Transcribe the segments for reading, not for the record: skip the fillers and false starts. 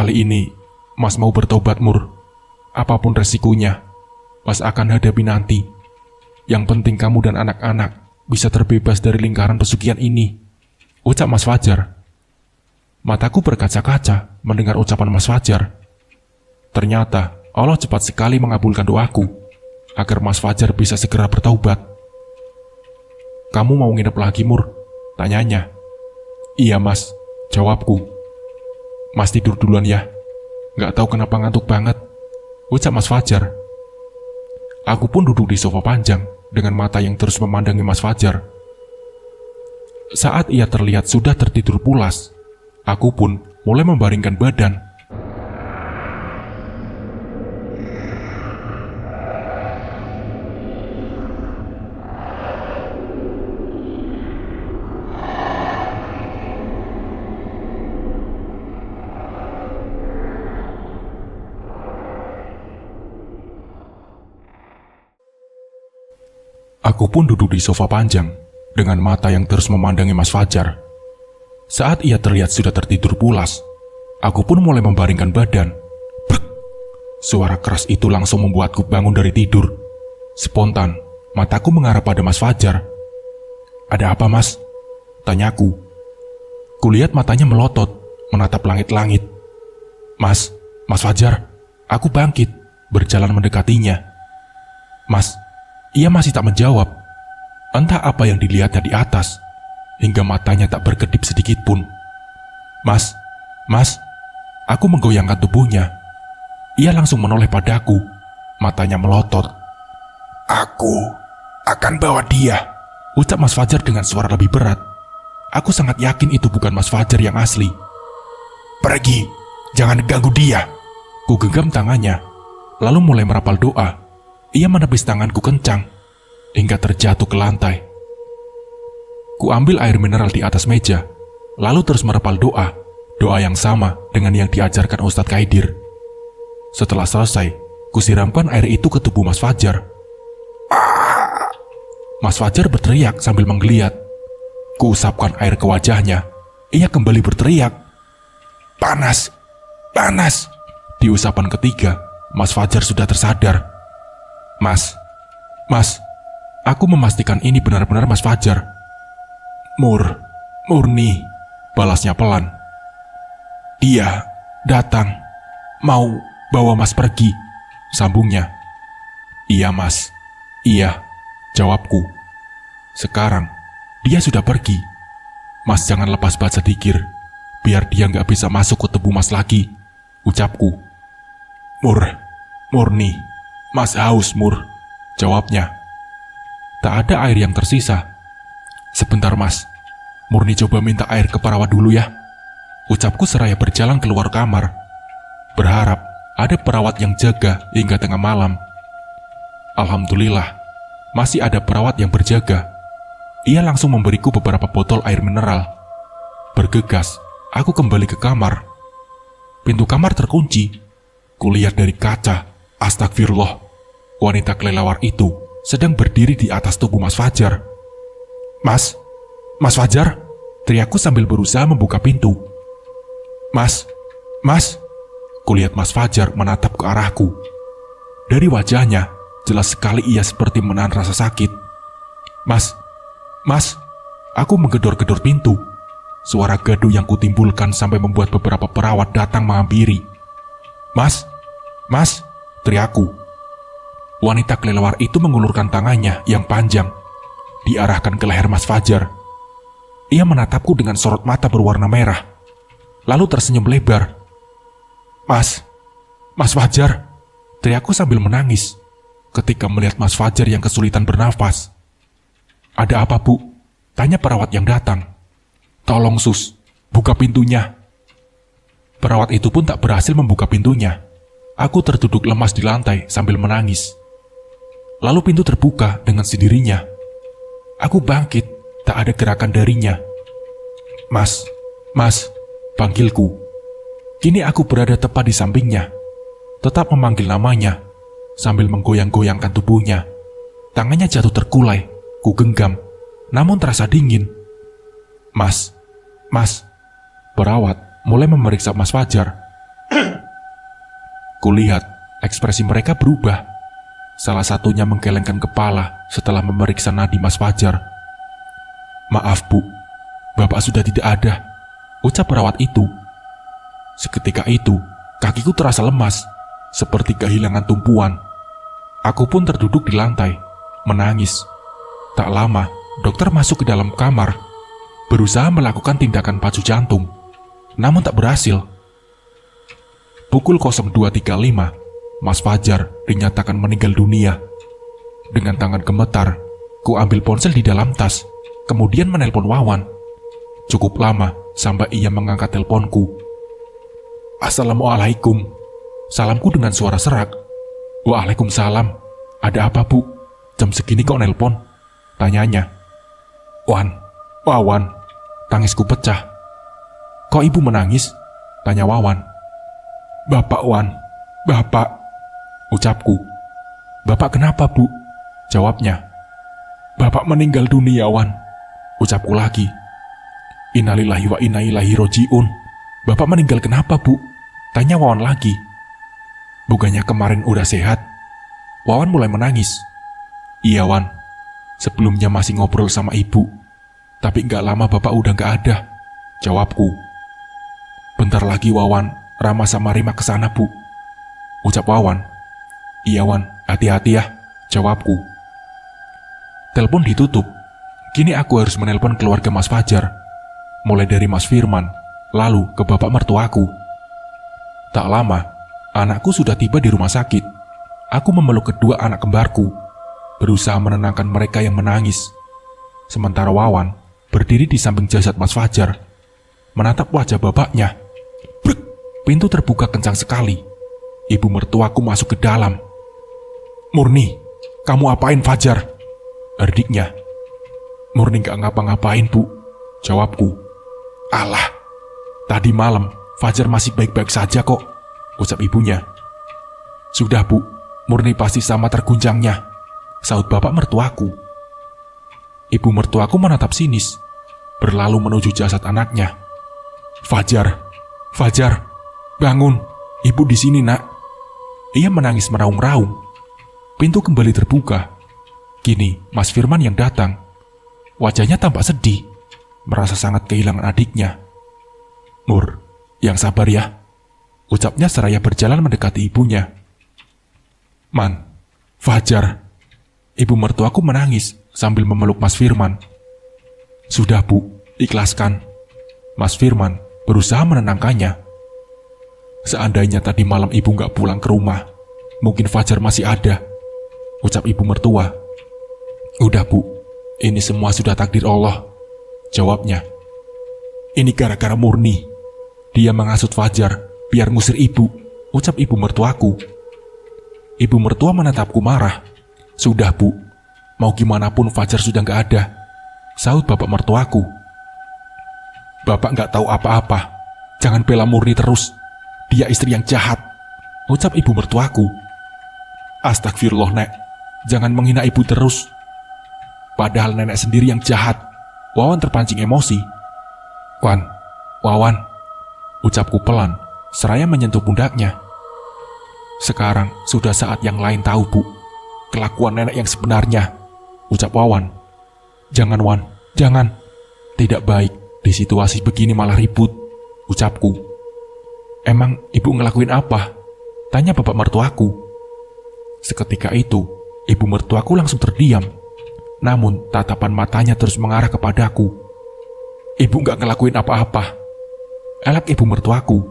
Kali ini, Mas mau bertobat, Mur. Apapun resikonya, Mas akan hadapi nanti. Yang penting kamu dan anak-anak bisa terbebas dari lingkaran pesugihan ini, ucap Mas Fajar. Mataku berkaca-kaca mendengar ucapan Mas Fajar. Ternyata Allah cepat sekali mengabulkan doaku agar Mas Fajar bisa segera bertaubat. Kamu mau nginep lagi, Mur? Tanyanya. Iya, Mas, jawabku. Mas tidur duluan ya. Gak tahu kenapa ngantuk banget, ucap Mas Fajar. Aku pun duduk di sofa panjang dengan mata yang terus memandangi Mas Fajar. Saat ia terlihat sudah tertidur pulas, aku pun mulai membaringkan badan. Aku pun duduk di sofa panjang dengan mata yang terus memandangi Mas Fajar. Saat ia terlihat sudah tertidur pulas, aku pun mulai membaringkan badan. Brek! Suara keras itu langsung membuatku bangun dari tidur. Spontan, mataku mengarah pada Mas Fajar. Ada apa, Mas? Tanyaku. Kulihat matanya melotot, menatap langit-langit. Mas Fajar, aku bangkit, berjalan mendekatinya. Mas, ia masih tak menjawab. Entah apa yang dilihatnya di atas, hingga matanya tak berkedip sedikit pun. Mas, aku menggoyangkan tubuhnya. Ia langsung menoleh padaku, matanya melotot. Aku akan bawa dia, ucap Mas Fajar dengan suara lebih berat. Aku sangat yakin itu bukan Mas Fajar yang asli. Pergi, jangan ganggu dia. Ku genggam tangannya, lalu mulai merapal doa. Ia menepis tanganku kencang, hingga terjatuh ke lantai. Ku ambil air mineral di atas meja, lalu terus merapal doa yang sama dengan yang diajarkan Ustadz Kaidir. Setelah selesai, ku siramkan air itu ke tubuh Mas Fajar. Mas Fajar berteriak sambil menggeliat. Ku usapkan air ke wajahnya. Ia kembali berteriak. Panas! Di usapan ketiga, Mas Fajar sudah tersadar. Mas, aku memastikan ini benar-benar Mas Fajar. Murni, balasnya pelan. Dia datang, mau bawa Mas pergi, sambungnya. Iya, Mas, iya, jawabku. Sekarang, dia sudah pergi. Mas jangan lepas baca dzikir, biar dia nggak bisa masuk ke tubuh Mas lagi, ucapku. Murni, Mas haus, Mur, jawabnya. Tak ada air yang tersisa. Sebentar, Mas, Murni coba minta air ke perawat dulu ya, ucapku seraya berjalan keluar kamar, berharap ada perawat yang jaga hingga tengah malam. Alhamdulillah, masih ada perawat yang berjaga. Ia langsung memberiku beberapa botol air mineral. Bergegas, aku kembali ke kamar. Pintu kamar terkunci. Kulihat dari kaca, astagfirullah, wanita kelelawar itu sedang berdiri di atas tubuh Mas Fajar. Mas Fajar, teriakku sambil berusaha membuka pintu. Mas, kulihat Mas Fajar menatap ke arahku. Dari wajahnya, jelas sekali ia seperti menahan rasa sakit. Mas, aku menggedor-gedor pintu. Suara gaduh yang kutimbulkan sampai membuat beberapa perawat datang menghampiri. Mas, teriakku. Wanita kelelawar itu mengulurkan tangannya yang panjang, diarahkan ke leher Mas Fajar. Ia menatapku dengan sorot mata berwarna merah, lalu tersenyum lebar. Mas Fajar, teriakku sambil menangis ketika melihat Mas Fajar yang kesulitan bernafas. Ada apa, Bu? Tanya perawat yang datang. Tolong, Sus, buka pintunya. Perawat itu pun tak berhasil membuka pintunya. Aku terduduk lemas di lantai sambil menangis. Lalu pintu terbuka dengan sendirinya. Aku bangkit, tak ada gerakan darinya. Mas, panggilku. Kini aku berada tepat di sampingnya, tetap memanggil namanya, sambil menggoyang-goyangkan tubuhnya. Tangannya jatuh terkulai, ku genggam, namun terasa dingin. Mas, perawat mulai memeriksa Mas Fajar. Kulihat ekspresi mereka berubah. Salah satunya menggelengkan kepala setelah memeriksa nadi Mas Fajar. "Maaf Bu, Bapak sudah tidak ada," ucap perawat itu. Seketika itu, kakiku terasa lemas, seperti kehilangan tumpuan. Aku pun terduduk di lantai, menangis. Tak lama, dokter masuk ke dalam kamar, berusaha melakukan tindakan pacu jantung, namun tak berhasil. Pukul 02.35, Mas Fajar dinyatakan meninggal dunia. Dengan tangan gemetar, ku ambil ponsel di dalam tas, kemudian menelpon Wawan. Cukup lama sampai ia mengangkat teleponku. "Assalamualaikum," salamku dengan suara serak. "Waalaikumsalam. Ada apa Bu? Jam segini kok nelpon?" tanyanya. Wawan, tangisku pecah. "Kok Ibu menangis?" tanya Wawan. "Bapak Wan, Bapak," ucapku. "Bapak kenapa Bu?" jawabnya. "Bapak meninggal dunia Wan," ucapku lagi. "Innalillahi wa inna ilaihi roji'un. Bapak meninggal kenapa Bu?" tanya Wawan lagi. "Bukannya kemarin udah sehat?" Wawan mulai menangis. "Iya Wan, sebelumnya masih ngobrol sama Ibu, tapi gak lama Bapak udah gak ada," jawabku. "Bentar lagi Wawan, Rama sama Rima kesana Bu," ucap Wawan. "Iya Wan, hati-hati ya," jawabku. Telepon ditutup. Kini aku harus menelpon keluarga Mas Fajar, mulai dari Mas Firman, lalu ke bapak mertuaku. Tak lama, anakku sudah tiba di rumah sakit. Aku memeluk kedua anak kembarku, berusaha menenangkan mereka yang menangis. Sementara Wawan berdiri di samping jasad Mas Fajar, menatap wajah bapaknya. Brek! Pintu terbuka kencang sekali. Ibu mertuaku masuk ke dalam. "Murni, kamu apain Fajar?" herdiknya. "Murni gak ngapa-ngapain Bu," jawabku. "Alah, tadi malam Fajar masih baik-baik saja kok," ucap ibunya. "Sudah Bu, Murni pasti sama terguncangnya," sahut bapak mertuaku. Ibu mertuaku menatap sinis, berlalu menuju jasad anaknya. Fajar, bangun, Ibu di sini Nak." Ia menangis meraung-raung. Pintu kembali terbuka. Kini Mas Firman yang datang. Wajahnya tampak sedih, merasa sangat kehilangan adiknya. "Mur, yang sabar ya," ucapnya seraya berjalan mendekati ibunya. "Man, Fajar." Ibu mertuaku menangis sambil memeluk Mas Firman. "Sudah Bu, ikhlaskan." Mas Firman berusaha menenangkannya. "Seandainya tadi malam Ibu gak pulang ke rumah, mungkin Fajar masih ada," ucap ibu mertua. "Udah Bu, ini semua sudah takdir Allah," jawabnya. "Ini gara-gara Murni. Dia menghasut Fajar biar ngusir Ibu," ucap ibu mertuaku. Ibu mertua menatapku marah. "Sudah Bu, mau gimana pun Fajar sudah gak ada," sahut bapak mertuaku. "Bapak gak tahu apa-apa. Jangan bela Murni terus. Dia istri yang jahat," ucap ibu mertuaku. "Astagfirullah Nek, jangan menghina Ibu terus. Padahal nenek sendiri yang jahat." Wawan terpancing emosi. Wawan," ucapku pelan, seraya menyentuh pundaknya. "Sekarang sudah saat yang lain tahu Bu, kelakuan nenek yang sebenarnya," ucap Wawan. "Jangan Wan, jangan. Tidak baik di situasi begini malah ribut," ucapku. "Emang Ibu ngelakuin apa?" tanya bapak mertuaku. Seketika itu, ibu mertuaku langsung terdiam. Namun tatapan matanya terus mengarah kepadaku. "Ibu gak ngelakuin apa-apa," elak ibu mertuaku.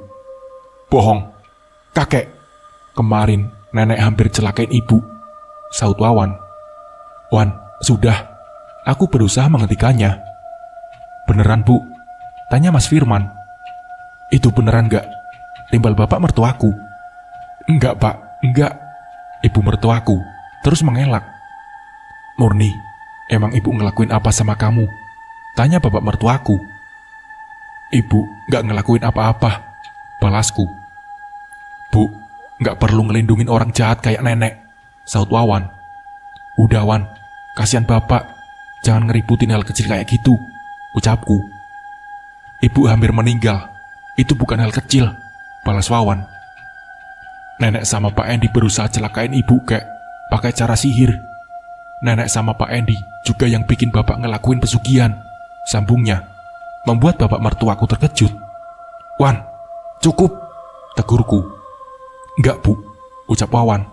"Bohong, kakek. Kemarin nenek hampir celakain Ibu," sahut Wawan. "Wan, sudah." Aku berusaha menghentikannya. "Beneran Bu?" tanya Mas Firman. "Itu beneran gak?" timbal bapak mertuaku. "Enggak Pak, enggak." Ibu mertuaku terus mengelak. "Murni, emang Ibu ngelakuin apa sama kamu?" tanya bapak mertuaku. "Ibu gak ngelakuin apa-apa," balasku. "Bu, gak perlu ngelindungin orang jahat kayak nenek," sahut Wawan. "Udah Wan, kasihan bapak. Jangan ngeributin hal kecil kayak gitu," ucapku. "Ibu hampir meninggal. Itu bukan hal kecil," balas Wawan. Nenek sama Pak Endi berusaha celakain ibu, kek, pakai cara sihir. Nenek sama Pak Endi juga yang bikin bapak ngelakuin pesugihan, sambungnya, membuat bapak mertuaku terkejut. Wan, cukup, tegurku. Enggak, Bu, ucap Wawan.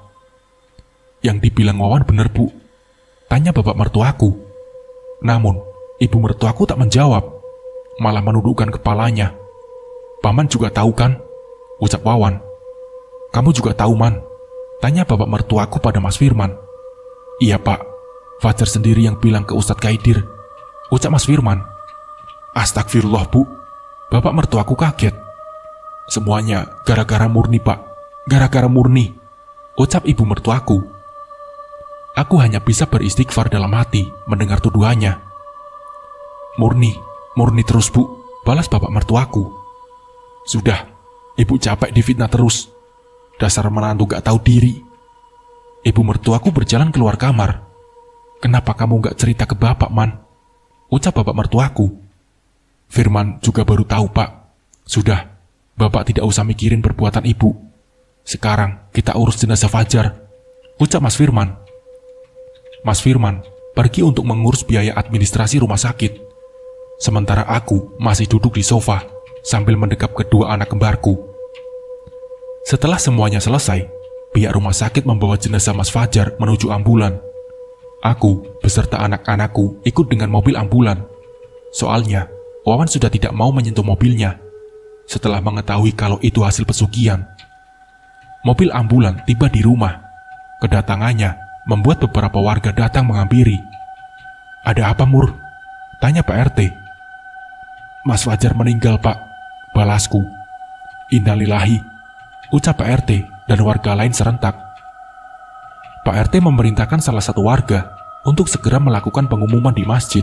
Yang dibilang Wawan bener, Bu, tanya bapak mertuaku. Namun, ibu mertuaku tak menjawab, malah menundukkan kepalanya. Paman juga tahu kan, ucap Wawan. Kamu juga tahu, Man, tanya bapak mertuaku pada Mas Firman. Iya, Pak, Fajar sendiri yang bilang ke Ustadz Kaidir, ucap Mas Firman. Astagfirullah, Bu, bapak mertuaku kaget. Semuanya gara-gara Murni, Pak, gara-gara Murni, ucap ibu mertuaku. Aku hanya bisa beristighfar dalam hati mendengar tuduhannya. Murni terus, Bu, balas bapak mertuaku. Sudah, ibu capek difitnah terus. Dasar menantu gak tahu diri. Ibu mertuaku berjalan keluar kamar. Kenapa kamu gak cerita ke bapak, Man? Ucap bapak mertuaku. Firman juga baru tahu, Pak. Sudah, bapak tidak usah mikirin perbuatan ibu. Sekarang kita urus jenazah Fajar, ucap Mas Firman. Mas Firman pergi untuk mengurus biaya administrasi rumah sakit. Sementara aku masih duduk di sofa sambil mendekap kedua anak kembarku. Setelah semuanya selesai, pihak rumah sakit membawa jenazah Mas Fajar menuju ambulan. Aku beserta anak-anakku ikut dengan mobil ambulan. Soalnya, Wawan sudah tidak mau menyentuh mobilnya setelah mengetahui kalau itu hasil pesugihan. Mobil ambulan tiba di rumah. Kedatangannya membuat beberapa warga datang menghampiri. Ada apa, Mur? Tanya Pak RT. Mas Fajar meninggal, Pak, balasku. Innalillahi, ucap Pak RT dan warga lain serentak. Pak RT memerintahkan salah satu warga untuk segera melakukan pengumuman di masjid.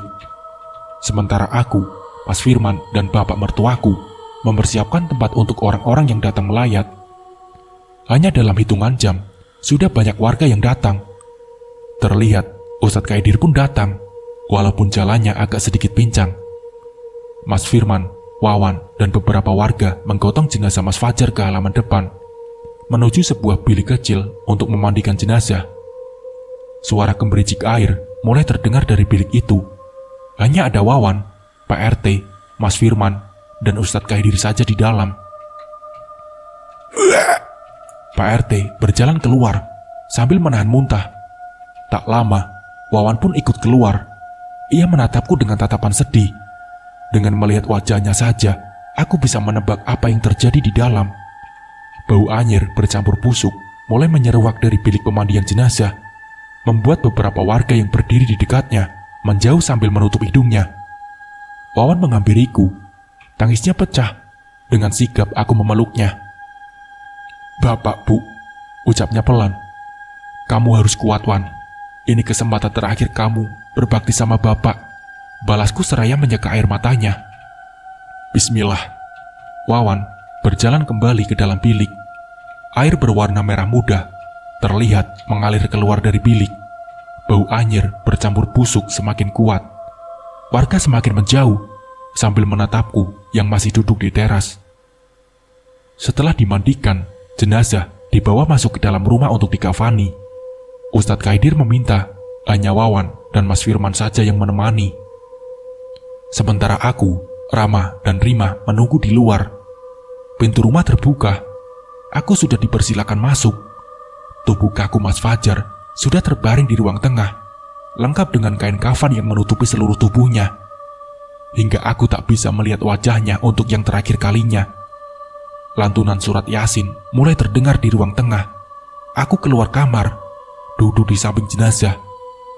Sementara aku, Mas Firman, dan bapak mertuaku mempersiapkan tempat untuk orang-orang yang datang melayat. Hanya dalam hitungan jam, sudah banyak warga yang datang. Terlihat Ustadz Kaidir pun datang, walaupun jalannya agak sedikit pincang. Mas Firman, Wawan, dan beberapa warga menggotong jenazah Mas Fajar ke halaman depan, menuju sebuah bilik kecil untuk memandikan jenazah. Suara gemericik air mulai terdengar dari bilik itu. Hanya ada Wawan, Pak RT, Mas Firman, dan Ustadz Kaidir saja di dalam. Pak RT berjalan keluar sambil menahan muntah. Tak lama, Wawan pun ikut keluar. Ia menatapku dengan tatapan sedih. Dengan melihat wajahnya saja, aku bisa menebak apa yang terjadi di dalam. Bau anyir bercampur busuk mulai menyeruak dari bilik pemandian jenazah, membuat beberapa warga yang berdiri di dekatnya menjauh sambil menutup hidungnya. Wawan menghampiriku. Tangisnya pecah. Dengan sigap aku memeluknya. Bapak, Bu, ucapnya pelan. Kamu harus kuat, Wan. Ini kesempatan terakhir kamu berbakti sama Bapak, balasku seraya menyeka air matanya. Bismillah. Wawan berjalan kembali ke dalam bilik. Air berwarna merah muda terlihat mengalir keluar dari bilik. Bau anyir bercampur busuk semakin kuat. Warga semakin menjauh sambil menatapku yang masih duduk di teras. Setelah dimandikan, jenazah dibawa masuk ke dalam rumah untuk dikafani. Ustadz Kaidir meminta hanya Wawan dan Mas Firman saja yang menemani. Sementara aku, Rama, dan Rima menunggu di luar. Pintu rumah terbuka. Aku sudah dipersilakan masuk. Tubuh kaku Mas Fajar sudah terbaring di ruang tengah, lengkap dengan kain kafan yang menutupi seluruh tubuhnya. Hingga aku tak bisa melihat wajahnya untuk yang terakhir kalinya. Lantunan surat Yasin mulai terdengar di ruang tengah. Aku keluar kamar, duduk di samping jenazah,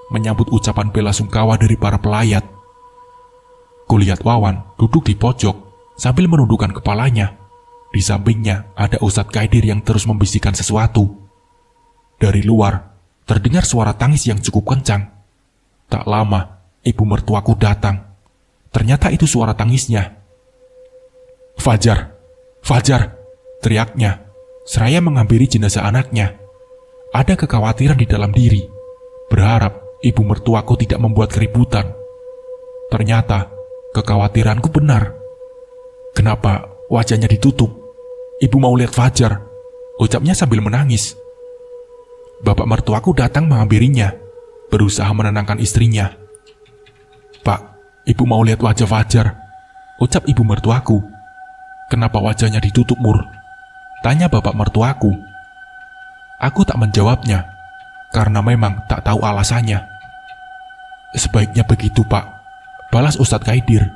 menyambut ucapan bela sungkawa dari para pelayat. Kulihat Wawan duduk di pojok sambil menundukkan kepalanya. Di sampingnya ada Ustadz Kaidir yang terus membisikkan sesuatu. Dari luar terdengar suara tangis yang cukup kencang. Tak lama, ibu mertuaku datang. Ternyata itu suara tangisnya. Fajar, Fajar, teriaknya, seraya menghampiri jenazah anaknya. Ada kekhawatiran di dalam diri, berharap ibu mertuaku tidak membuat keributan. Ternyata kekhawatiranku benar. Kenapa wajahnya ditutup? Ibu mau lihat Fajar. ucapnya sambil menangis. Bapak mertuaku datang menghampirinya, berusaha menenangkan istrinya. "Pak, ibu mau lihat wajah Fajar," ucap ibu mertuaku. "Kenapa wajahnya ditutup, Mur?" tanya bapak mertuaku. Aku tak menjawabnya, karena memang tak tahu alasannya. "Sebaiknya begitu, Pak," balas Ustadz Kaidir.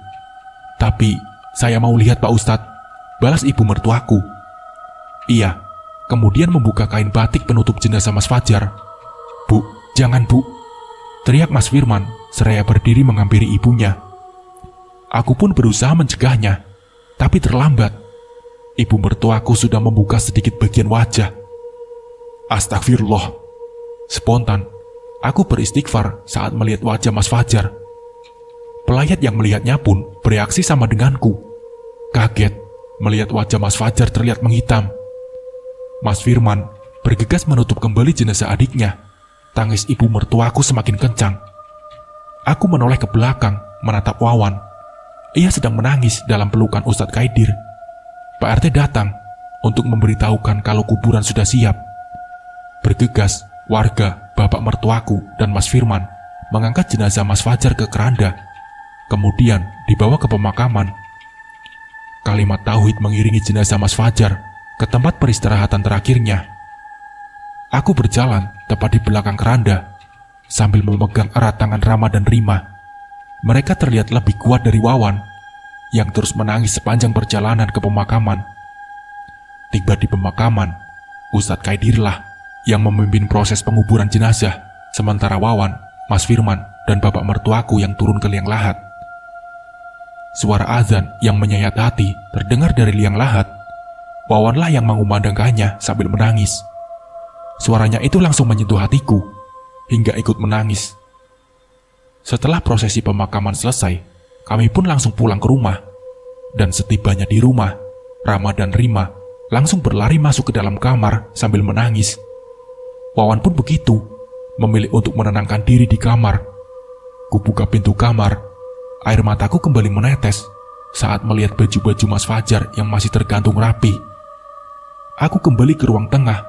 "Tapi saya mau lihat, Pak Ustadz," balas ibu mertuaku. Ia kemudian membuka kain batik penutup jenazah Mas Fajar. "Bu, jangan, Bu," teriak Mas Firman seraya berdiri menghampiri ibunya. Aku pun berusaha mencegahnya, tapi terlambat. Ibu mertuaku sudah membuka sedikit bagian wajah. Astagfirullah. Spontan, aku beristighfar saat melihat wajah Mas Fajar. Pelayat yang melihatnya pun bereaksi sama denganku. Kaget melihat wajah Mas Fajar terlihat menghitam. Mas Firman bergegas menutup kembali jenazah adiknya. Tangis ibu mertuaku semakin kencang. Aku menoleh ke belakang menatap Wawan. Ia sedang menangis dalam pelukan Ustadz Kaidir. Pak RT datang untuk memberitahukan kalau kuburan sudah siap. Bergegas, warga, bapak mertuaku, dan Mas Firman mengangkat jenazah Mas Fajar ke keranda, kemudian dibawa ke pemakaman. Kalimat tauhid mengiringi jenazah Mas Fajar ke tempat peristirahatan terakhirnya. Aku berjalan tepat di belakang keranda, sambil memegang erat tangan Rama dan Rima. Mereka terlihat lebih kuat dari Wawan, yang terus menangis sepanjang perjalanan ke pemakaman. Tiba di pemakaman, Ustadz Kaidirlah yang memimpin proses penguburan jenazah, sementara Wawan, Mas Firman, dan bapak mertuaku yang turun ke liang lahat. Suara azan yang menyayat hati terdengar dari liang lahat. Wawanlah yang mengumandangkannya sambil menangis. Suaranya itu langsung menyentuh hatiku, hingga ikut menangis. Setelah prosesi pemakaman selesai, kami pun langsung pulang ke rumah. Dan setibanya di rumah, Rama dan Rima langsung berlari masuk ke dalam kamar sambil menangis. Wawan pun begitu, memilih untuk menenangkan diri di kamar. Kubuka pintu kamar, air mataku kembali menetes saat melihat baju-baju Mas Fajar yang masih tergantung rapi. Aku kembali ke ruang tengah,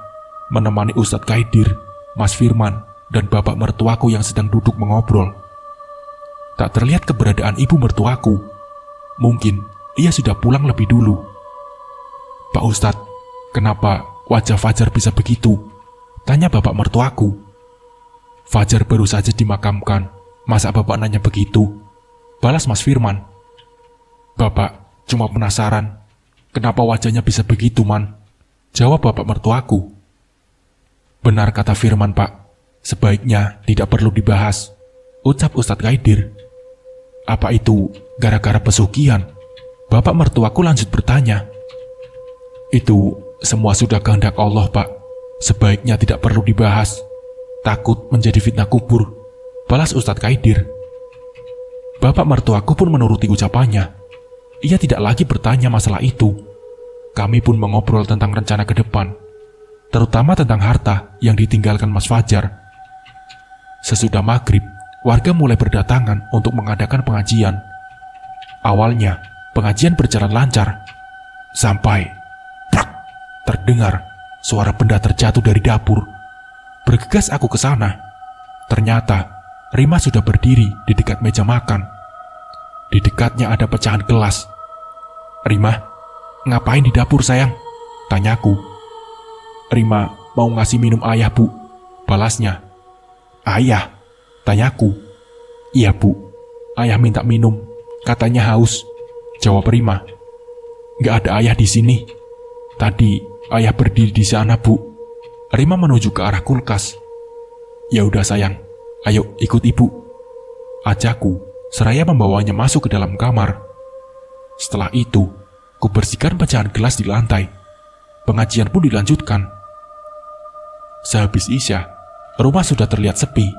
menemani Ustadz Kaidir, Mas Firman, dan bapak mertuaku yang sedang duduk mengobrol. Tak terlihat keberadaan ibu mertuaku. Mungkin ia sudah pulang lebih dulu. "Pak Ustadz, kenapa wajah Fajar bisa begitu?" tanya bapak mertuaku. "Fajar baru saja dimakamkan, masa bapak nanya begitu?" balas Mas Firman. "Bapak cuma penasaran, kenapa wajahnya bisa begitu, Man?" jawab bapak mertuaku. "Benar kata Firman, Pak. Sebaiknya tidak perlu dibahas," ucap Ustadz Kaidir. "Apa itu gara-gara pesugihan?" bapak mertuaku lanjut bertanya. "Itu semua sudah kehendak Allah, Pak. Sebaiknya tidak perlu dibahas. Takut menjadi fitnah kubur," balas Ustadz Kaidir. Bapak mertuaku pun menuruti ucapannya. Ia tidak lagi bertanya masalah itu. Kami pun mengobrol tentang rencana ke depan, terutama tentang harta yang ditinggalkan Mas Fajar. Sesudah maghrib, warga mulai berdatangan untuk mengadakan pengajian. Awalnya, pengajian berjalan lancar, sampai prak, terdengar suara benda terjatuh dari dapur. Bergegas aku ke sana. Ternyata Rima sudah berdiri di dekat meja makan. Di dekatnya ada pecahan gelas. "Rima, ngapain di dapur, sayang?" tanyaku. "Rima mau ngasih minum ayah, Bu," balasnya. "Ayah?" tanyaku. "Iya, Bu, ayah minta minum, katanya haus," jawab Rima. "Nggak ada ayah di sini. Tadi ayah berdiri di sana, Bu." Rima menuju ke arah kulkas. "Ya udah sayang, ayo ikut ibu," ajakku seraya membawanya masuk ke dalam kamar. Setelah itu, kubersihkan pecahan gelas di lantai. Pengajian pun dilanjutkan. Sehabis Isya, rumah sudah terlihat sepi.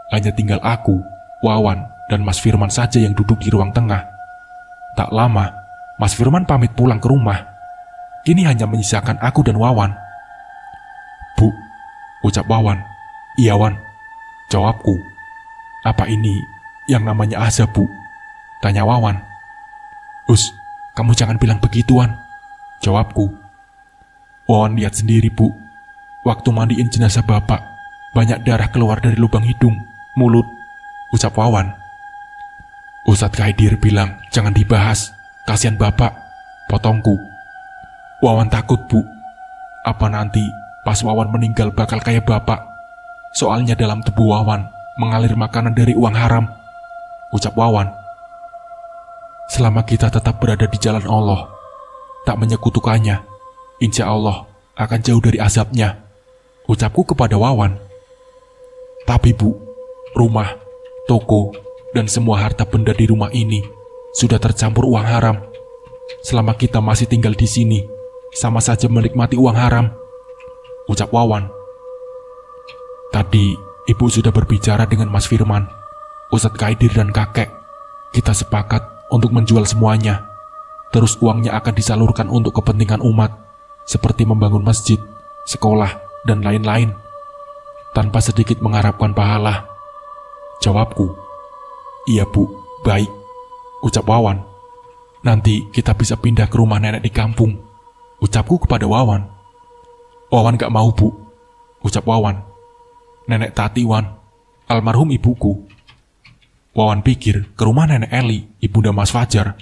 Hanya tinggal aku, Wawan, dan Mas Firman saja yang duduk di ruang tengah. Tak lama, Mas Firman pamit pulang ke rumah. Kini hanya menyisakan aku dan Wawan. "Bu," ucap Wawan. "Iya, Wan," jawabku. "Apa ini yang namanya azab, Bu?" tanya Wawan. "Us, kamu jangan bilang begituan," jawabku. Wawan lihat sendiri, Bu. Waktu mandiin jenazah Bapak, banyak darah keluar dari lubang hidung, mulut, ucap Wawan. Ustadz Khaidir bilang, jangan dibahas, kasihan Bapak, potongku. Wawan takut, Bu. Apa nanti pas Wawan meninggal bakal kayak Bapak? Soalnya dalam tubuh Wawan mengalir makanan dari uang haram, ucap Wawan. Selama kita tetap berada di jalan Allah, tak menyekutukannya, insya Allah akan jauh dari azabnya, ucapku kepada Wawan. Tapi Bu, rumah, toko, dan semua harta benda di rumah ini sudah tercampur uang haram. Selama kita masih tinggal di sini, sama saja menikmati uang haram, ucap Wawan. Tadi ibu sudah berbicara dengan Mas Firman, Ustadz Khaidir dan kakek. Kita sepakat untuk menjual semuanya. Terus uangnya akan disalurkan untuk kepentingan umat, seperti membangun masjid, sekolah, dan lain-lain. Tanpa sedikit mengharapkan pahala, jawabku. Iya Bu, baik, ucap Wawan. Nanti kita bisa pindah ke rumah nenek di kampung, ucapku kepada Wawan. Wawan gak mau, Bu, ucap Wawan. Nenek Tati, Wan, almarhum ibuku. Wawan pikir ke rumah nenek Eli, ibunda Mas Fajar.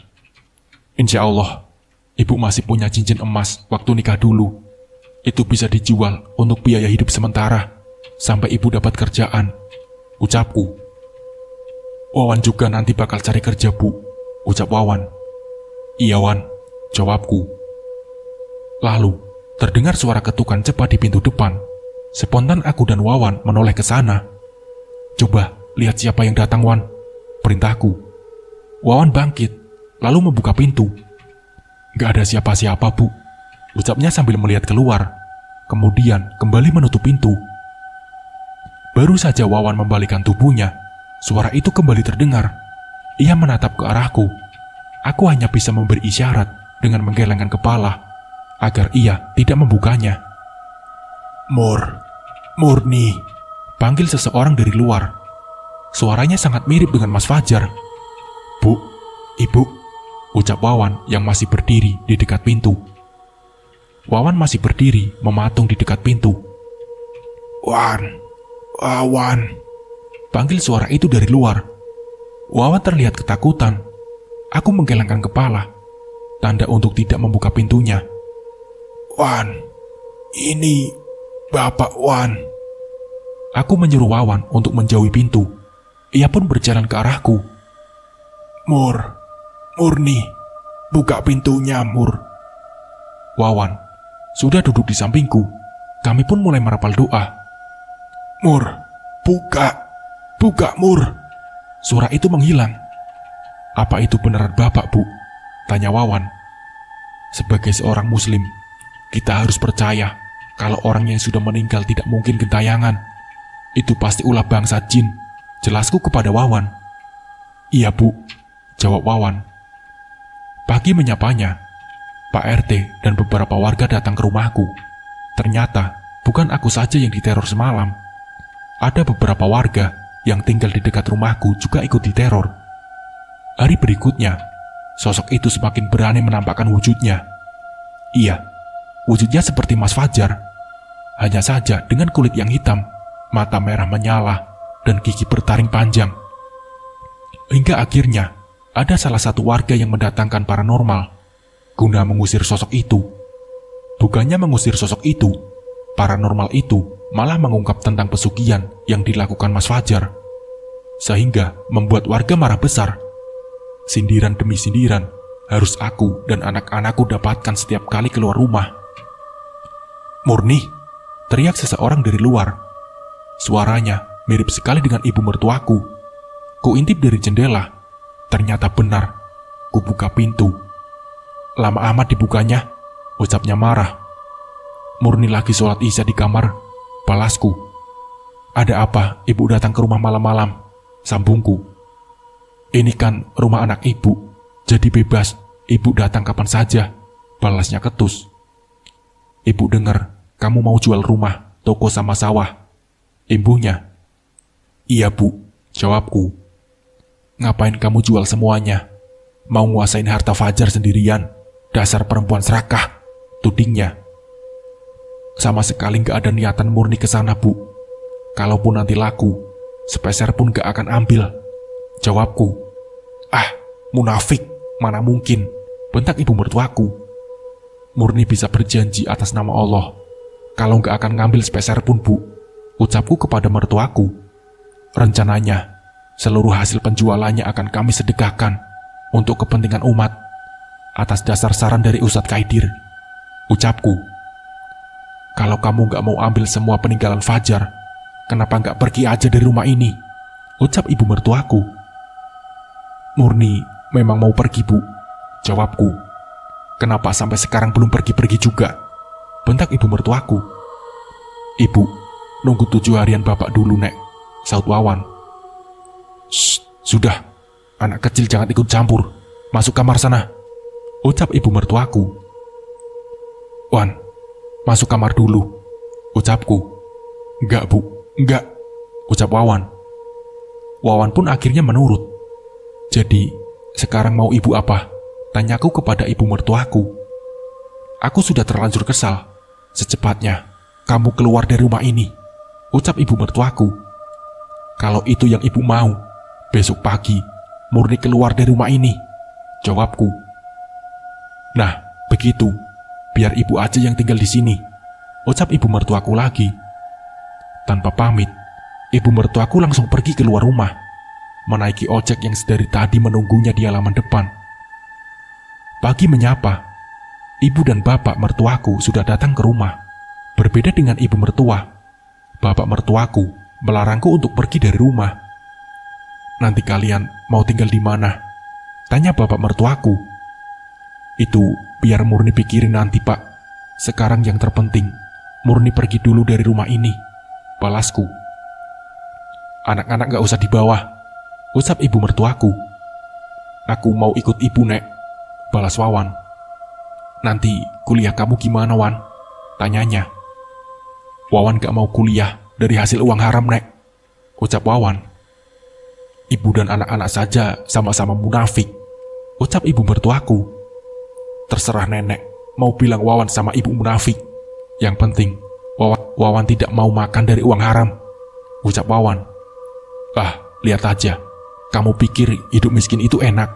Insya Allah, ibu masih punya cincin emas waktu nikah dulu. Itu bisa dijual untuk biaya hidup sementara, sampai ibu dapat kerjaan, ucapku. Wawan juga nanti bakal cari kerja, Bu, ucap Wawan. Iya, Wan, jawabku. Lalu, terdengar suara ketukan cepat di pintu depan. Spontan aku dan Wawan menoleh ke sana. Coba lihat siapa yang datang, Wan, perintahku. Wawan bangkit, lalu membuka pintu. Gak ada siapa-siapa, Bu, ucapnya sambil melihat keluar. Kemudian kembali menutup pintu. Baru saja Wawan membalikkan tubuhnya, suara itu kembali terdengar. Ia menatap ke arahku. Aku hanya bisa memberi isyarat dengan menggelengkan kepala agar ia tidak membukanya. Murni, panggil seseorang dari luar. Suaranya sangat mirip dengan Mas Fajar. Bu, Ibu, ucap Wawan yang masih berdiri di dekat pintu. Wawan masih berdiri mematung di dekat pintu. Wawan, panggil suara itu dari luar. Wawan terlihat ketakutan. Aku menggelengkan kepala, tanda untuk tidak membuka pintunya. Wan, ini Bapak Wan. Aku menyuruh Wawan untuk menjauhi pintu. Ia pun berjalan ke arahku. Murni, buka pintunya, Mur. Wawan sudah duduk di sampingku. Kami pun mulai merapal doa. Mur, buka, Mur. Suara itu menghilang. Apa itu beneran Bapak, Bu? Tanya Wawan. Sebagai seorang muslim, kita harus percaya kalau orang yang sudah meninggal tidak mungkin gentayangan. Itu pasti ulah bangsa jin, jelasku kepada Wawan. Iya, Bu, jawab Wawan. Pagi menyapanya, Pak RT dan beberapa warga datang ke rumahku. Ternyata bukan aku saja yang diteror semalam. Ada beberapa warga yang tinggal di dekat rumahku juga ikut diteror. Hari berikutnya, sosok itu semakin berani menampakkan wujudnya. Iya, wujudnya seperti Mas Fajar. Hanya saja dengan kulit yang hitam, mata merah menyala, dan gigi bertaring panjang. Hingga akhirnya, ada salah satu warga yang mendatangkan paranormal guna mengusir sosok itu. Bukannya mengusir sosok itu, paranormal itu malah mengungkap tentang pesugihan yang dilakukan Mas Fajar, sehingga membuat warga marah besar. Sindiran demi sindiran harus aku dan anak-anakku dapatkan setiap kali keluar rumah. Murni, teriak seseorang dari luar. Suaranya mirip sekali dengan ibu mertuaku. Kuintip dari jendela. Ternyata benar. Kubuka pintu. Lama amat dibukanya, ucapnya marah. Murni lagi sholat isya di kamar, balasku. Ada apa ibu datang ke rumah malam-malam? Sambungku. Ini kan rumah anak ibu, jadi bebas ibu datang kapan saja, balasnya ketus. Ibu dengar kamu mau jual rumah, toko sama sawah, imbuhnya. Iya, Bu, jawabku. Ngapain kamu jual semuanya? Mau nguasain harta Fajar sendirian? Dasar perempuan serakah, tudingnya. Sama sekali gak ada niatan murni ke sana, Bu. Kalaupun nanti laku, sepeser pun gak akan ambil. Jawabku. Ah, munafik, mana mungkin, bentak ibu mertuaku. Murni bisa berjanji atas nama Allah, kalau gak akan ngambil sepeser pun, Bu. Ucapku kepada mertuaku. Rencananya, seluruh hasil penjualannya akan kami sedekahkan untuk kepentingan umat, atas dasar saran dari Ustadz Kaidir. Ucapku. Kalau kamu gak mau ambil semua peninggalan Fajar, kenapa gak pergi aja dari rumah ini? Ucap ibu mertuaku. Murni memang mau pergi, Bu. Jawabku. Kenapa sampai sekarang belum pergi-pergi juga? Bentak ibu mertuaku. Ibu, nunggu 7 harian bapak dulu, Nek, saut Wawan. Shh, sudah, anak kecil jangan ikut campur. Masuk kamar sana, ucap ibu mertuaku. Wan, masuk kamar dulu, ucapku. Enggak, Bu, enggak, ucap Wawan. Wawan pun akhirnya menurut. Jadi, sekarang mau ibu apa? Tanyaku kepada ibu mertuaku. Aku sudah terlanjur kesal. Secepatnya, kamu keluar dari rumah ini, ucap ibu mertuaku. Kalau itu yang ibu mau, besok pagi Murni keluar dari rumah ini, jawabku. Nah, begitu. Biar ibu aja yang tinggal di sini, ucap ibu mertuaku lagi. Tanpa pamit, ibu mertuaku langsung pergi keluar rumah, menaiki ojek yang sedari tadi menunggunya di halaman depan. Pagi menyapa, ibu dan bapak mertuaku sudah datang ke rumah. Berbeda dengan ibu mertua, bapak mertuaku melarangku untuk pergi dari rumah. Nanti kalian mau tinggal di mana? Tanya bapak mertuaku. Itu biar Murni pikirin nanti, Pak. Sekarang yang terpenting, Murni pergi dulu dari rumah ini, balasku. Anak-anak gak usah dibawa, ucap ibu mertuaku. Aku mau ikut ibu, Nek, balas Wawan. Nanti kuliah kamu gimana, Wan? Tanyanya. Wawan gak mau kuliah dari hasil uang haram, Nek, ucap Wawan. Ibu dan anak-anak saja sama-sama munafik, ucap ibu mertuaku. Terserah nenek mau bilang Wawan sama ibu munafik. Yang penting Wawan tidak mau makan dari uang haram, ucap Wawan. Ah, lihat aja. Kamu pikir hidup miskin itu enak?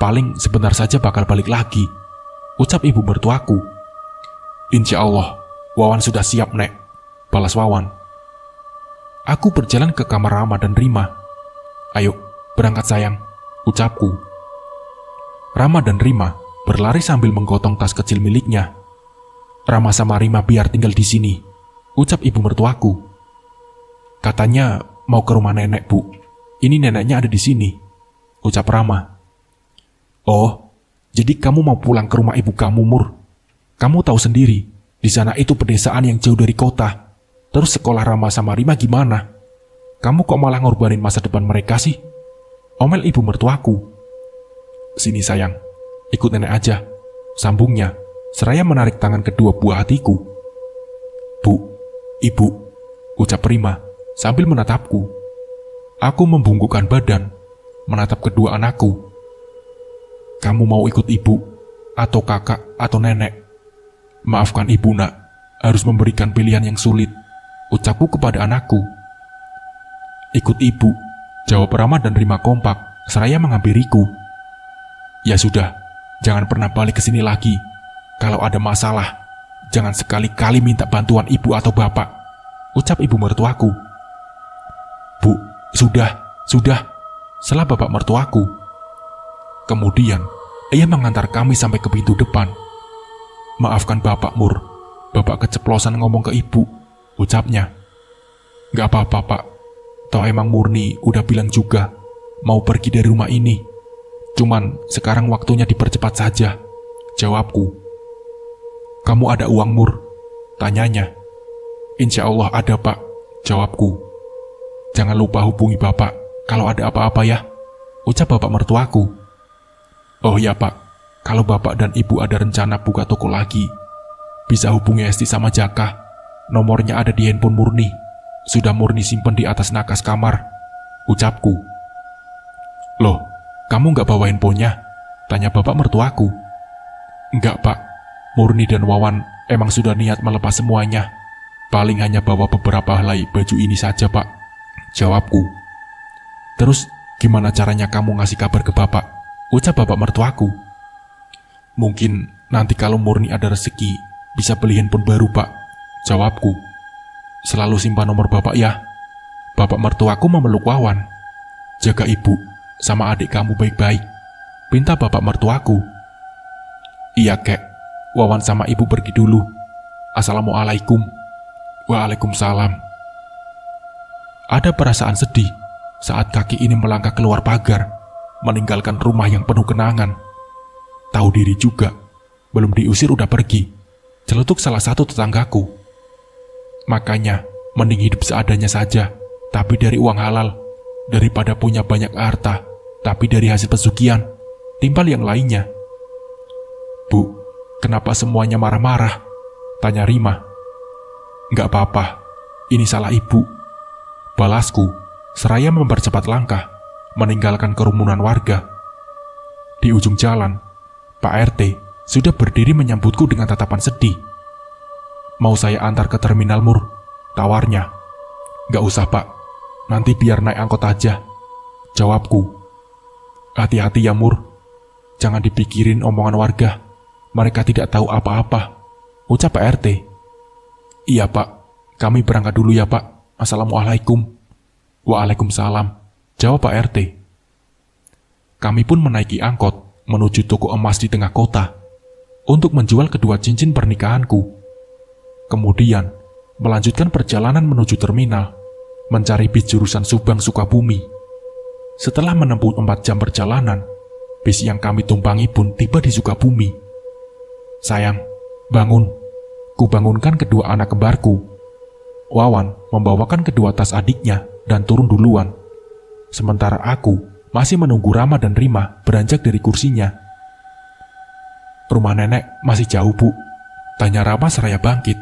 Paling sebentar saja bakal balik lagi, ucap ibu mertuaku. Insya Allah, Wawan sudah siap, Nek, balas Wawan. Aku berjalan ke kamar Rama dan Rima. Ayo, berangkat sayang, ucapku. Rama dan Rima berlari sambil menggotong tas kecil miliknya. Rama sama Rima biar tinggal di sini, ucap ibu mertuaku. Katanya mau ke rumah nenek, Bu. Ini neneknya ada di sini, ucap Rama. Oh, jadi kamu mau pulang ke rumah ibu kamu, Mur? Kamu tahu sendiri, di sana itu pedesaan yang jauh dari kota. Terus sekolah Rama sama Rima gimana? Kamu kok malah ngorbanin masa depan mereka sih? Omel ibu mertuaku. Sini sayang, ikut nenek aja, sambungnya, seraya menarik tangan kedua buah hatiku. Bu, ibu, ucap Rima sambil menatapku. Aku membungkukkan badan, menatap kedua anakku. Kamu mau ikut ibu, atau kakak, atau nenek? Maafkan ibu, Nak, harus memberikan pilihan yang sulit, ucapku kepada anakku. Ikut ibu, jawab Rama dan Rima kompak, seraya menghampiriku. Ya sudah, jangan pernah balik ke sini lagi. Kalau ada masalah, jangan sekali-kali minta bantuan ibu atau bapak, ucap ibu mertuaku. Bu, sudah, salah bapak mertuaku. Kemudian, ia mengantar kami sampai ke pintu depan. Maafkan bapak, Mur, bapak keceplosan ngomong ke ibu, ucapnya. Gak apa-apa, Pak. Toh emang Murni udah bilang juga mau pergi dari rumah ini. Cuman sekarang waktunya dipercepat saja, jawabku. Kamu ada uang, Mur? Tanyanya. Insya Allah ada, Pak, jawabku. Jangan lupa hubungi bapak kalau ada apa-apa ya, ucap bapak mertuaku. Oh ya, Pak, kalau bapak dan ibu ada rencana buka toko lagi, bisa hubungi Esti sama Jaka. Nomornya ada di handphone Murni. Sudah Murni simpen di atas nakas kamar, ucapku. Loh, kamu gak bawa handphonenya? Tanya bapak mertuaku. Enggak, Pak, Murni dan Wawan emang sudah niat melepas semuanya, Paling hanya bawa beberapa helai baju ini saja, Pak, jawabku. Terus gimana caranya kamu ngasih kabar ke bapak? Ucap bapak mertuaku. Mungkin nanti kalau Murni ada rezeki, bisa beli handphone baru, Pak, jawabku. Selalu simpan nomor bapak ya. Bapak mertuaku memeluk Wawan. Jaga ibu sama adik kamu baik-baik, pinta bapak mertuaku. Iya, Kek. Wawan sama ibu pergi dulu. Assalamualaikum. Waalaikumsalam. Ada perasaan sedih saat kaki ini melangkah keluar pagar, meninggalkan rumah yang penuh kenangan. Tahu diri juga, belum diusir udah pergi, celetuk salah satu tetanggaku. Makanya, mending hidup seadanya saja, tapi dari uang halal, daripada punya banyak harta, tapi dari hasil pesugihan, timbal yang lainnya. Bu, kenapa semuanya marah-marah? Tanya Rima. Nggak apa-apa, ini salah ibu, balasku, seraya mempercepat langkah, meninggalkan kerumunan warga. Di ujung jalan, Pak RT sudah berdiri menyambutku dengan tatapan sedih. Mau saya antar ke terminal, Mur? Tawarnya. Nggak usah, Pak, nanti biar naik angkot aja, jawabku. Hati-hati ya, Mur, jangan dipikirin omongan warga, mereka tidak tahu apa-apa, ucap Pak RT. Iya, Pak, kami berangkat dulu ya, Pak. Assalamualaikum. Waalaikumsalam, jawab Pak RT. Kami pun menaiki angkot menuju toko emas di tengah kota untuk menjual kedua cincin pernikahanku. Kemudian melanjutkan perjalanan menuju terminal, mencari bis jurusan Subang Sukabumi. Setelah menempuh 4 jam perjalanan, bis yang kami tumpangi pun tiba di Sukabumi. Sayang, bangun. Kubangunkan kedua anak kembarku. Wawan membawakan kedua tas adiknya dan turun duluan. Sementara aku masih menunggu Rama dan Rima beranjak dari kursinya. Rumah nenek masih jauh, Bu, tanya Rama seraya bangkit.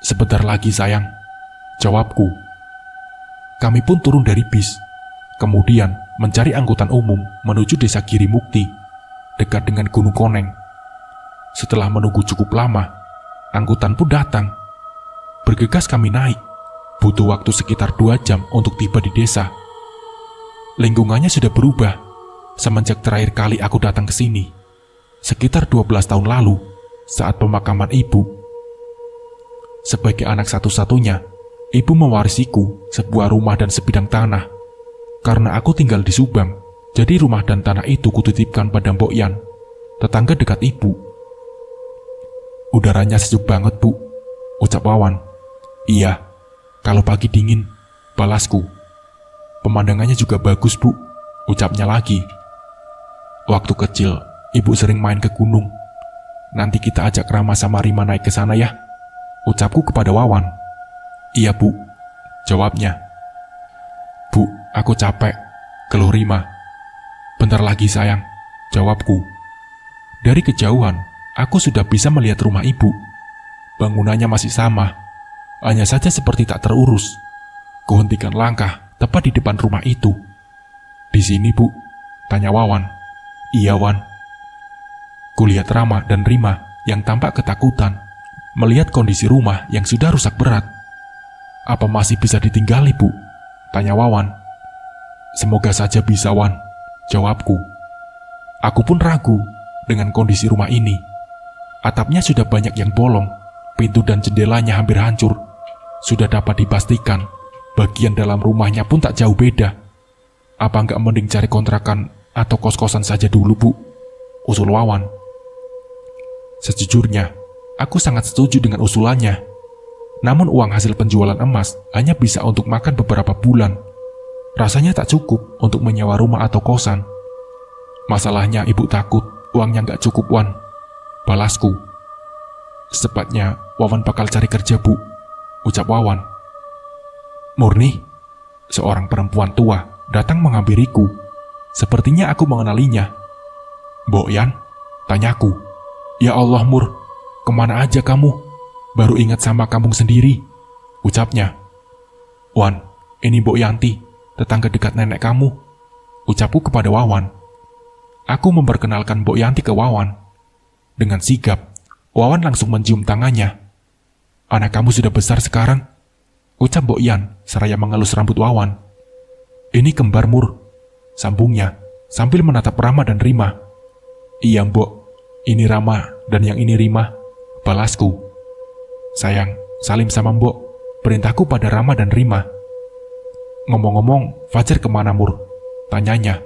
Sebentar lagi, sayang, jawabku. Kami pun turun dari bis, kemudian mencari angkutan umum menuju desa Girimukti, dekat dengan Gunung Koneng. Setelah menunggu cukup lama, angkutan pun datang. Bergegas kami naik. Butuh waktu sekitar 2 jam untuk tiba di desa. Lingkungannya sudah berubah semenjak terakhir kali aku datang ke sini, sekitar 12 tahun lalu, saat pemakaman ibu. Sebagai anak satu-satunya, ibu mewarisiku sebuah rumah dan sebidang tanah. Karena aku tinggal di Subang, jadi rumah dan tanah itu kutitipkan pada Mbok Yan, tetangga dekat ibu. Udaranya sejuk banget, Bu, ucap Wawan. Iya, kalau pagi dingin, balasku. Pemandangannya juga bagus, Bu, ucapnya lagi. Waktu kecil, ibu sering main ke gunung. Nanti kita ajak Rama sama Rima naik ke sana ya, ucapku kepada Wawan. Iya, Bu, jawabnya. Bu, aku capek, keluh Rima. Bentar lagi, sayang, jawabku. Dari kejauhan, aku sudah bisa melihat rumah ibu. Bangunannya masih sama, hanya saja seperti tak terurus. Kuhentikan langkah tepat di depan rumah itu. Di sini, Bu, tanya Wawan. Iya, Wan. Kulihat Rama dan Rima yang tampak ketakutan melihat kondisi rumah yang sudah rusak berat. Apa masih bisa ditinggali, Bu? Tanya Wawan. Semoga saja bisa, Wan, jawabku. Aku pun ragu dengan kondisi rumah ini. Atapnya sudah banyak yang bolong, pintu dan jendelanya hampir hancur. Sudah dapat dipastikan, bagian dalam rumahnya pun tak jauh beda. Apa nggak mending cari kontrakan atau kos-kosan saja dulu, Bu? Usul Wawan. Sejujurnya, aku sangat setuju dengan usulannya. Namun uang hasil penjualan emas hanya bisa untuk makan beberapa bulan. Rasanya tak cukup untuk menyewa rumah atau kosan. Masalahnya ibu takut uangnya nggak cukup, Wan, balasku. Secepatnya Wawan bakal cari kerja, Bu, ucap Wawan. Murni, seorang perempuan tua, datang menghampiriku. Sepertinya aku mengenalinya. Mbok Yan, tanyaku. Ya Allah, Mur, kemana aja kamu? Baru ingat sama kampung sendiri, ucapnya. Wan, ini Mbok Yanti, tetangga dekat nenek kamu, ucapku kepada Wawan. Aku memperkenalkan Mbok Yanti ke Wawan. Dengan sigap, Wawan langsung mencium tangannya. Anak kamu sudah besar sekarang, ucap Mbok Yan seraya mengelus rambut Wawan. Ini kembar Mur, sambungnya sambil menatap Rama dan Rima. Iya Mbok, ini Rama dan yang ini Rima, balasku. Sayang, salim sama Mbok, perintahku pada Rama dan Rima. Ngomong-ngomong, Fajar kemana Mur? Tanyanya.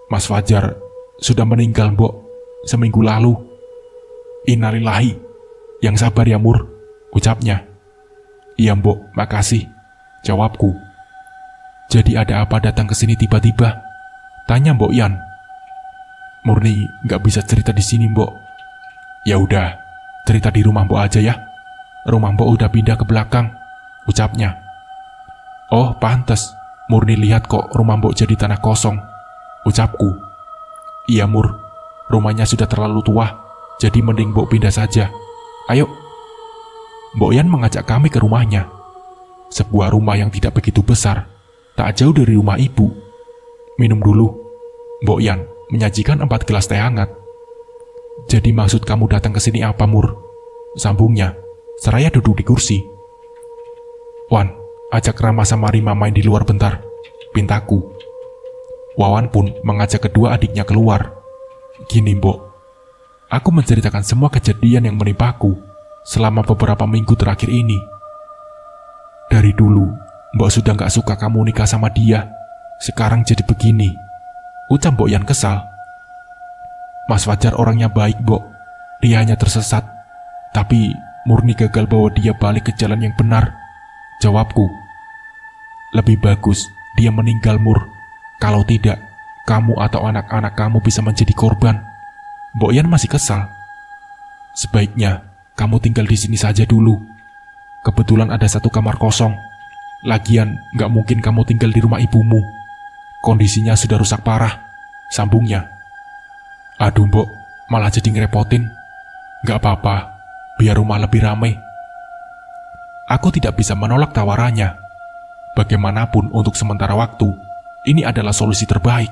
Mas Fajar sudah meninggal Mbok, seminggu lalu. Innalillahi, yang sabar ya Mur, ucapnya. Iya Mbok, makasih, jawabku. Jadi ada apa datang ke sini tiba-tiba? Tanya Mbok Yan. Murni nggak bisa cerita di sini Mbok. Ya udah, cerita di rumah Mbok aja ya. Rumah Mbok udah pindah ke belakang, ucapnya. Oh pantes, Murni lihat kok rumah Mbok jadi tanah kosong, ucapku. Iya Mur, rumahnya sudah terlalu tua, jadi mending Mbok pindah saja. Ayo. Mbok Yan mengajak kami ke rumahnya. Sebuah rumah yang tidak begitu besar, tak jauh dari rumah ibu. Minum dulu. Mbok Yan menyajikan 4 gelas teh hangat. Jadi maksud kamu datang ke sini apa Mur? Sambungnya, seraya duduk di kursi. Wan, ajak Rama sama Rima main di luar bentar, pintaku. Wawan pun mengajak kedua adiknya keluar. Gini Mbok, aku menceritakan semua kejadian yang menimpaku selama beberapa minggu terakhir ini. Dari dulu, Mbok sudah gak suka kamu nikah sama dia. Sekarang jadi begini, ucap Mbok Yan kesal. Mas Fajar orangnya baik Mbok, dia hanya tersesat. Tapi Murni gagal bawa dia balik ke jalan yang benar, jawabku. Lebih bagus dia meninggal Mur. Kalau tidak, kamu atau anak-anak kamu bisa menjadi korban. Mbok Yan masih kesal. Sebaiknya kamu tinggal di sini saja dulu. Kebetulan ada 1 kamar kosong. Lagian gak mungkin kamu tinggal di rumah ibumu. Kondisinya sudah rusak parah, sambungnya. Aduh Mbok, malah jadi ngerepotin. Gak apa-apa, biar rumah lebih ramai. Aku tidak bisa menolak tawarannya. Bagaimanapun untuk sementara waktu, ini adalah solusi terbaik.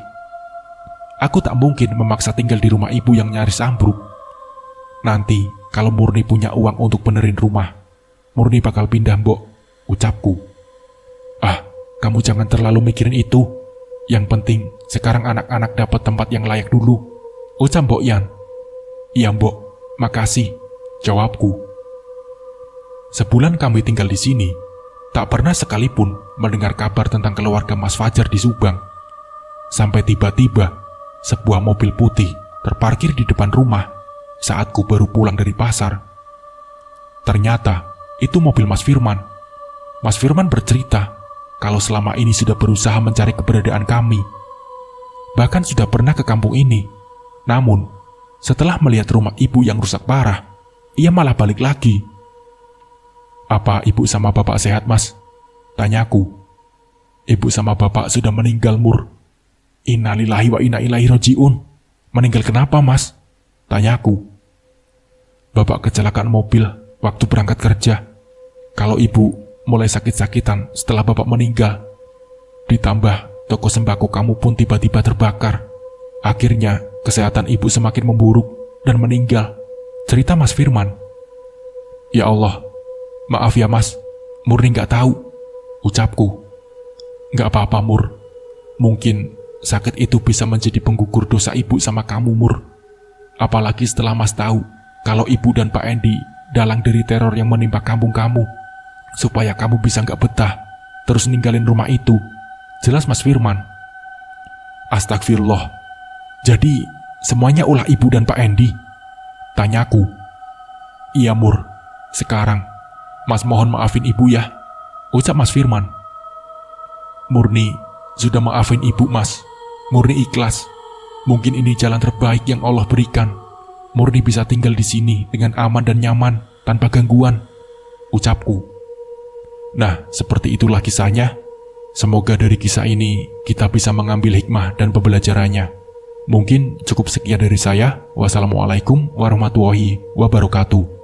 Aku tak mungkin memaksa tinggal di rumah ibu yang nyaris ambruk. Nanti kalau Murni punya uang untuk benerin rumah, Murni bakal pindah Mbok, ucapku. Ah, kamu jangan terlalu mikirin itu. Yang penting sekarang anak-anak dapat tempat yang layak dulu, ucap Mbok Yan. Iya Mbok, makasih, jawabku. Sebulan kami tinggal di sini, tak pernah sekalipun mendengar kabar tentang keluarga Mas Fajar di Subang. Sampai tiba-tiba sebuah mobil putih terparkir di depan rumah saat ku baru pulang dari pasar. Ternyata itu mobil Mas Firman. Mas Firman bercerita kalau selama ini sudah berusaha mencari keberadaan kami. Bahkan sudah pernah ke kampung ini. Namun, setelah melihat rumah ibu yang rusak parah, ia malah balik lagi. Apa ibu sama bapak sehat Mas? Tanyaku. Ibu sama bapak sudah meninggal Mur. Innalillahi wa inna ilaihi rajiun. Meninggal kenapa Mas? Tanyaku. Bapak kecelakaan mobil waktu berangkat kerja. Kalau ibu mulai sakit-sakitan setelah bapak meninggal. Ditambah toko sembako kamu pun tiba-tiba terbakar. Akhirnya kesehatan ibu semakin memburuk dan meninggal, cerita Mas Firman. Ya Allah, maaf ya Mas, Murni gak tahu, ucapku. Gak apa-apa Mur, mungkin sakit itu bisa menjadi penggugur dosa ibu sama kamu Mur. Apalagi setelah Mas tahu kalau ibu dan Pak Endi dalang dari teror yang menimpa kampung kamu. Supaya kamu bisa gak betah terus ninggalin rumah itu, jelas Mas Firman. Astagfirullah, jadi semuanya ulah ibu dan Pak Endi? Tanyaku. Iya Mur, sekarang Mas mohon maafin ibu ya, ucap Mas Firman. Murni sudah maafin ibu Mas. Murni ikhlas. Mungkin ini jalan terbaik yang Allah berikan. Murni bisa tinggal di sini dengan aman dan nyaman tanpa gangguan, ucapku. Nah, seperti itulah kisahnya. Semoga dari kisah ini kita bisa mengambil hikmah dan pembelajarannya. Mungkin cukup sekian dari saya. Wassalamualaikum warahmatullahi wabarakatuh.